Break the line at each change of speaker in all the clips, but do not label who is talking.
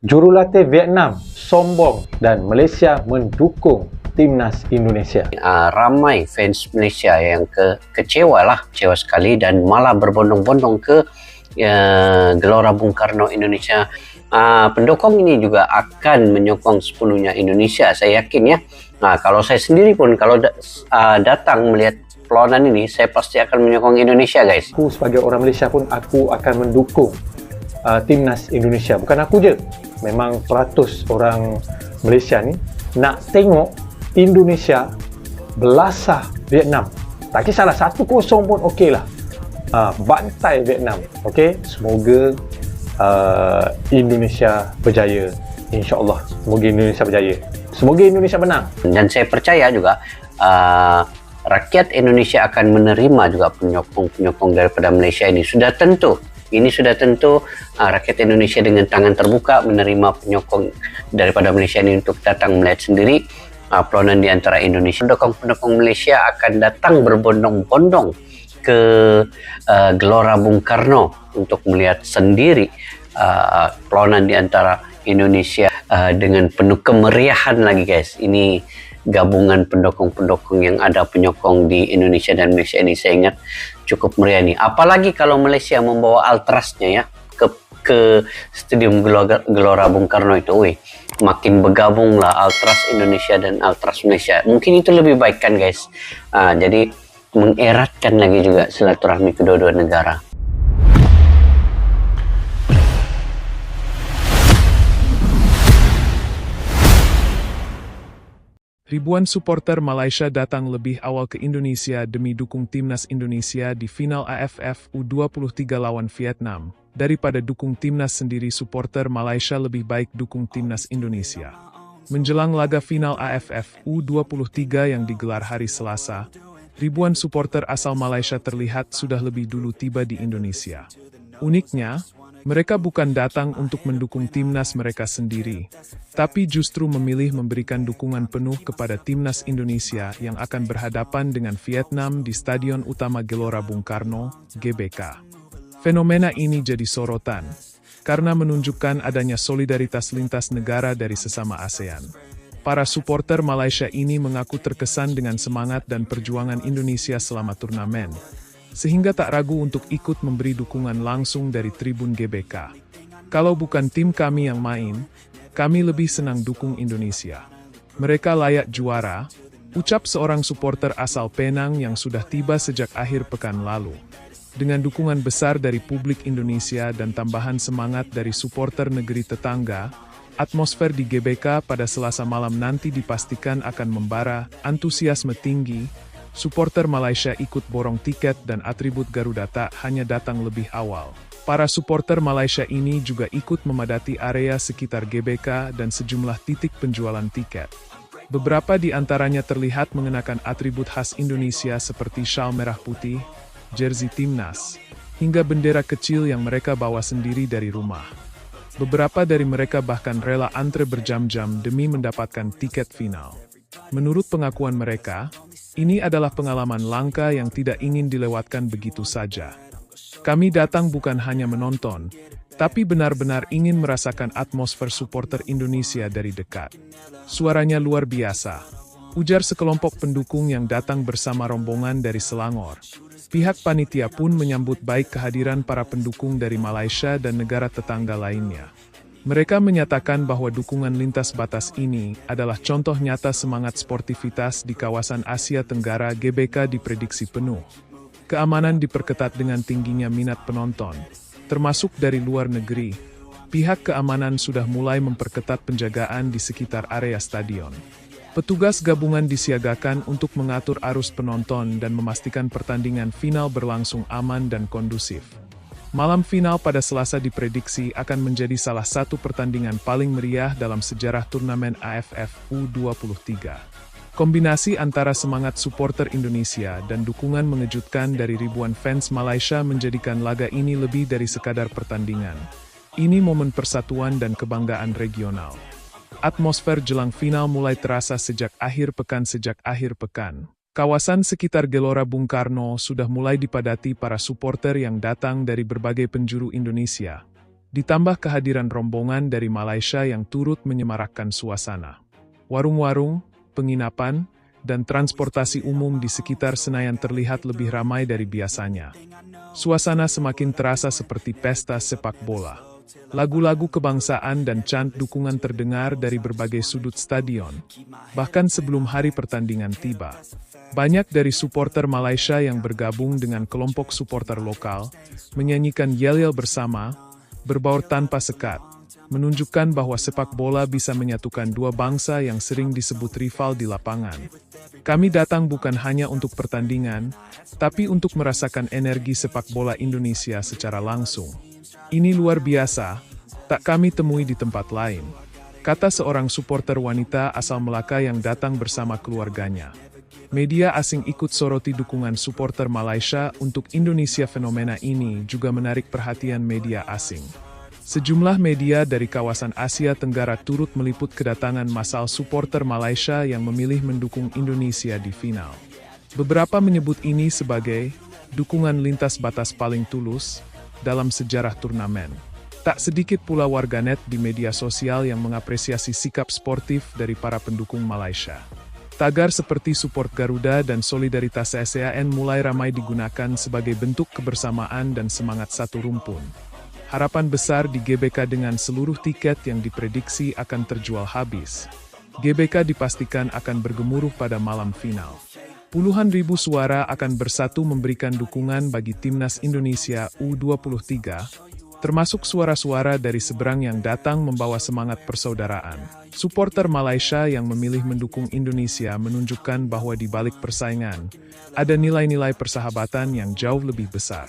Jurulatih Vietnam sombong dan Malaysia mendukung timnas Indonesia.
Ramai fans Malaysia yang kecewa sekali dan malah berbondong-bondong ke Gelora Bung Karno Indonesia. Pendukung ini juga akan menyokong sepenuhnya Indonesia, saya yakin ya. Kalau saya sendiri pun kalau datang melihat perlawanan ini, saya pasti akan menyokong Indonesia, guys.
Aku sebagai orang Malaysia pun aku akan mendukung timnas Indonesia. Bukan aku je, memang 100 orang Malaysia ni nak tengok Indonesia belasah Vietnam. Tak kisahlah 1-0 pun okey lah. Bantai Vietnam. Okey, semoga Indonesia berjaya, insya-Allah. Semoga Indonesia berjaya. Semoga Indonesia menang.
Dan saya percaya juga rakyat Indonesia akan menerima juga penyokong daripada Malaysia ini. Sudah tentu rakyat Indonesia dengan tangan terbuka menerima penyokong daripada Malaysia ini untuk datang melihat sendiri perlawanan di antara Indonesia. Pendukung Malaysia akan datang berbondong-bondong ke Gelora Bung Karno untuk melihat sendiri perlawanan di antara Indonesia dengan penuh kemeriahan lagi, guys. Ini gabungan pendukung-pendukung yang ada penyokong di Indonesia dan Malaysia ini, saya ingat cukup meriah nih. Apalagi kalau Malaysia membawa Ultrasnya ya ke Stadium Gelora Bung Karno itu, makin bergabunglah Ultras Indonesia dan Ultras Malaysia. Mungkin itu lebih baik kan, guys. Jadi mengeratkan lagi juga silaturahmi kedua-dua negara.
Ribuan supporter Malaysia datang lebih awal ke Indonesia demi dukung timnas Indonesia di final AFF U23 lawan Vietnam. Daripada dukung timnas sendiri, supporter Malaysia lebih baik dukung timnas Indonesia. Menjelang laga final AFF U23 yang digelar hari Selasa, ribuan supporter asal Malaysia terlihat sudah lebih dulu tiba di Indonesia. Uniknya, mereka bukan datang untuk mendukung timnas mereka sendiri, tapi justru memilih memberikan dukungan penuh kepada timnas Indonesia yang akan berhadapan dengan Vietnam di Stadion Utama Gelora Bung Karno, GBK. Fenomena ini jadi sorotan, karena menunjukkan adanya solidaritas lintas negara dari sesama ASEAN. Para supporter Malaysia ini mengaku terkesan dengan semangat dan perjuangan Indonesia selama turnamen, sehingga tak ragu untuk ikut memberi dukungan langsung dari tribun GBK. Kalau bukan tim kami yang main, kami lebih senang dukung Indonesia. Mereka layak juara, ucap seorang supporter asal Penang yang sudah tiba sejak akhir pekan lalu. Dengan dukungan besar dari publik Indonesia dan tambahan semangat dari supporter negeri tetangga, atmosfer di GBK pada Selasa malam nanti dipastikan akan membara, antusiasme tinggi. Supporter Malaysia ikut borong tiket dan atribut Garuda tak hanya datang lebih awal. Para supporter Malaysia ini juga ikut memadati area sekitar GBK dan sejumlah titik penjualan tiket. Beberapa di antaranya terlihat mengenakan atribut khas Indonesia seperti syal merah putih, jersey timnas, hingga bendera kecil yang mereka bawa sendiri dari rumah. Beberapa dari mereka bahkan rela antre berjam-jam demi mendapatkan tiket final. Menurut pengakuan mereka, ini adalah pengalaman langka yang tidak ingin dilewatkan begitu saja. Kami datang bukan hanya menonton, tapi benar-benar ingin merasakan atmosfer supporter Indonesia dari dekat. Suaranya luar biasa, ujar sekelompok pendukung yang datang bersama rombongan dari Selangor. Pihak panitia pun menyambut baik kehadiran para pendukung dari Malaysia dan negara tetangga lainnya. Mereka menyatakan bahwa dukungan lintas batas ini adalah contoh nyata semangat sportivitas di kawasan Asia Tenggara. GBK diprediksi penuh. Keamanan diperketat dengan tingginya minat penonton, termasuk dari luar negeri. Pihak keamanan sudah mulai memperketat penjagaan di sekitar area stadion. Petugas gabungan disiagakan untuk mengatur arus penonton dan memastikan pertandingan final berlangsung aman dan kondusif. Malam final pada Selasa diprediksi akan menjadi salah satu pertandingan paling meriah dalam sejarah turnamen AFF U23. Kombinasi antara semangat supporter Indonesia dan dukungan mengejutkan dari ribuan fans Malaysia menjadikan laga ini lebih dari sekadar pertandingan. Ini momen persatuan dan kebanggaan regional. Atmosfer jelang final mulai terasa sejak akhir pekan. Kawasan sekitar Gelora Bung Karno sudah mulai dipadati para supporter yang datang dari berbagai penjuru Indonesia. Ditambah kehadiran rombongan dari Malaysia yang turut menyemarakkan suasana. Warung-warung, penginapan, dan transportasi umum di sekitar Senayan terlihat lebih ramai dari biasanya. Suasana semakin terasa seperti pesta sepak bola. Lagu-lagu kebangsaan dan chant dukungan terdengar dari berbagai sudut stadion, bahkan sebelum hari pertandingan tiba. Banyak dari supporter Malaysia yang bergabung dengan kelompok supporter lokal, menyanyikan yel-yel bersama, berbaur tanpa sekat, menunjukkan bahwa sepak bola bisa menyatukan dua bangsa yang sering disebut rival di lapangan. Kami datang bukan hanya untuk pertandingan, tapi untuk merasakan energi sepak bola Indonesia secara langsung. Ini luar biasa, tak kami temui di tempat lain, kata seorang supporter wanita asal Melaka yang datang bersama keluarganya. Media asing ikut soroti dukungan supporter Malaysia untuk Indonesia. Fenomena ini juga menarik perhatian media asing. Sejumlah media dari kawasan Asia Tenggara turut meliput kedatangan massal supporter Malaysia yang memilih mendukung Indonesia di final. Beberapa menyebut ini sebagai dukungan lintas batas paling tulus dalam sejarah turnamen. Tak sedikit pula warganet di media sosial yang mengapresiasi sikap sportif dari para pendukung Malaysia. Tagar seperti support Garuda dan solidaritas ASEAN mulai ramai digunakan sebagai bentuk kebersamaan dan semangat satu rumpun. Harapan besar di GBK dengan seluruh tiket yang diprediksi akan terjual habis. GBK dipastikan akan bergemuruh pada malam final. Puluhan ribu suara akan bersatu memberikan dukungan bagi Timnas Indonesia U23, termasuk suara-suara dari seberang yang datang membawa semangat persaudaraan. Supporter Malaysia yang memilih mendukung Indonesia menunjukkan bahwa di balik persaingan, ada nilai-nilai persahabatan yang jauh lebih besar.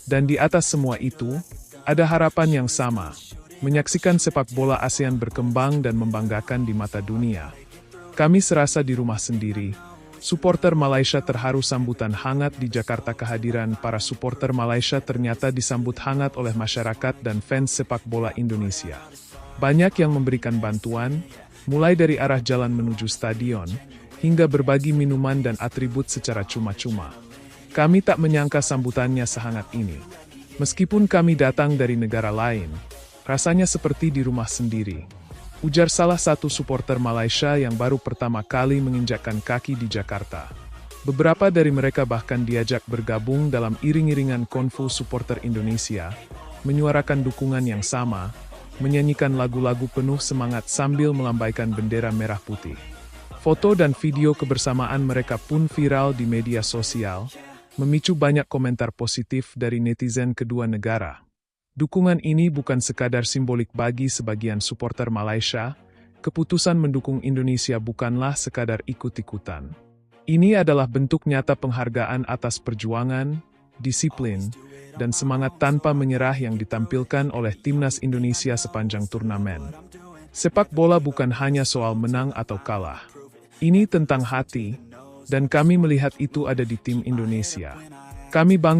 Dan di atas semua itu, ada harapan yang sama, menyaksikan sepak bola ASEAN berkembang dan membanggakan di mata dunia. Kami serasa di rumah sendiri. Supporter Malaysia terharu sambutan hangat di Jakarta. Kehadiran para supporter Malaysia ternyata disambut hangat oleh masyarakat dan fans sepak bola Indonesia. Banyak yang memberikan bantuan, mulai dari arah jalan menuju stadion, hingga berbagi minuman dan atribut secara cuma-cuma. Kami tak menyangka sambutannya sehangat ini. Meskipun kami datang dari negara lain, rasanya seperti di rumah sendiri. Ujar salah satu supporter Malaysia yang baru pertama kali menginjakkan kaki di Jakarta. Beberapa dari mereka bahkan diajak bergabung dalam iring-iringan konvo supporter Indonesia, menyuarakan dukungan yang sama, menyanyikan lagu-lagu penuh semangat sambil melambaikan bendera merah putih. Foto dan video kebersamaan mereka pun viral di media sosial, memicu banyak komentar positif dari netizen kedua negara. Dukungan ini bukan sekadar simbolik bagi sebagian supporter Malaysia, keputusan mendukung Indonesia bukanlah sekadar ikut-ikutan. Ini adalah bentuk nyata penghargaan atas perjuangan, disiplin, dan semangat tanpa menyerah yang ditampilkan oleh Timnas Indonesia sepanjang turnamen. Sepak bola bukan hanya soal menang atau kalah. Ini tentang hati, dan kami melihat itu ada di tim Indonesia. Kami bangga